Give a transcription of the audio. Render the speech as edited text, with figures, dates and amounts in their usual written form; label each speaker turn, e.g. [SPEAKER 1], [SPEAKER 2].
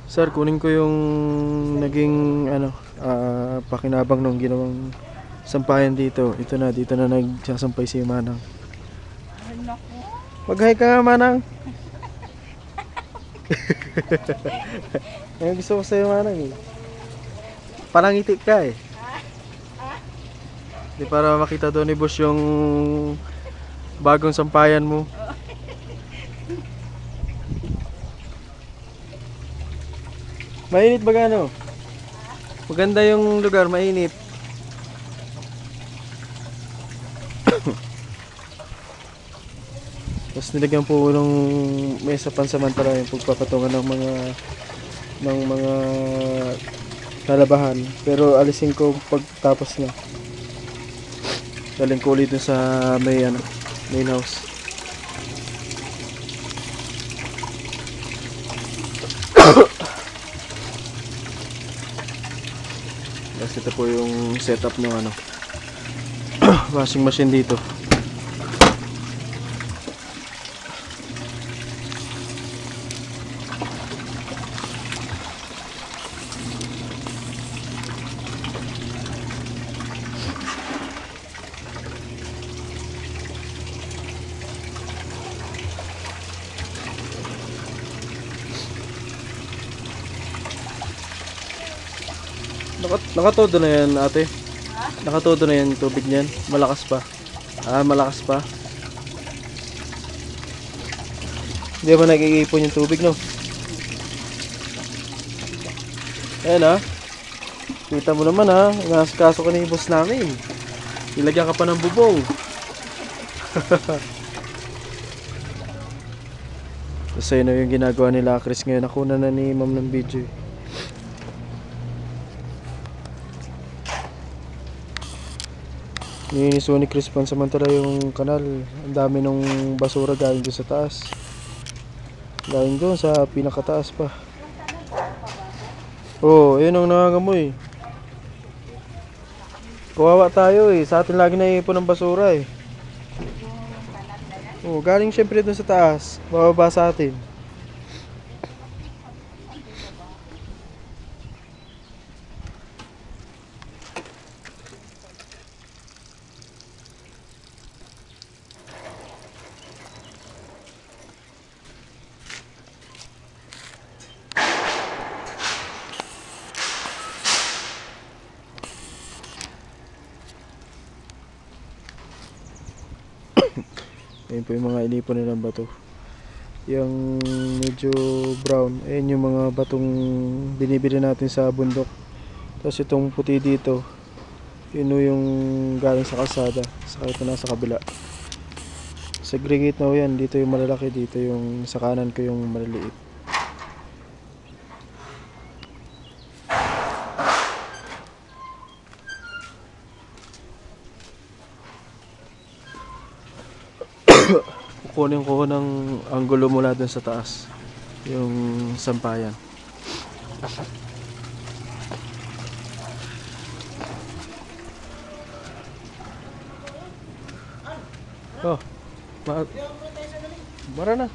[SPEAKER 1] Sir, kunin ko yung naging pakinabang nung ginawang sampayan dito. Ito na, dito na nagsasampay si Manang.
[SPEAKER 2] Ay, naku.
[SPEAKER 1] Mag-hi ka nga, Manang. Ang gusto ko sa'yo, Manang eh. Palangiti ka eh. Di para makita doon ni Boss yung bagong sampayan mo. Mainit ba gano? Maganda yung lugar, mainit. Tapos nilagyan po ng mesa pansamantala yung pagpapatungan ng mga lalabahan. Pero alisin ko pagtapos na. Galing ko ulit dun sa main house. Tapos ito po yung setup ng washing machine dito. Nakatodo na yan, ate. Nakatodo na yan yung tubig niyan. Malakas pa. Malakas pa. Hindi ba nag-iipon yung tubig, no? Ayan Kita mo naman Nasikaso ka na yung boss namin. Ilagyan ka pa ng bubong. Tapos ayun yung ginagawa nila Chris ngayon. Nakuna na ni ma'am ng video eh. Niniso ni Chris pansamantala yung kanal. Ang dami nung basura galing doon sa taas. Galing doon sa pinakataas pa. Oo, yun ang nangangamoy. Kawawa tayo eh. Sa atin lagi naiipon ng basura eh. Oo, galing syempre doon sa taas. Bababa sa atin. Ayan po yung mga inipon nilang bato. Yung medyo brown, ayan yung mga batong binibili natin sa bundok. Tapos itong puti dito, yun yung galing sa kalsada, saka ito nasa kabila. Segregate na yan, dito yung malalaki, dito yung sa kanan ko yung maliliit. Kukunin ko ng anggulo mula dun sa taas yung sampayan. Oh, mara na.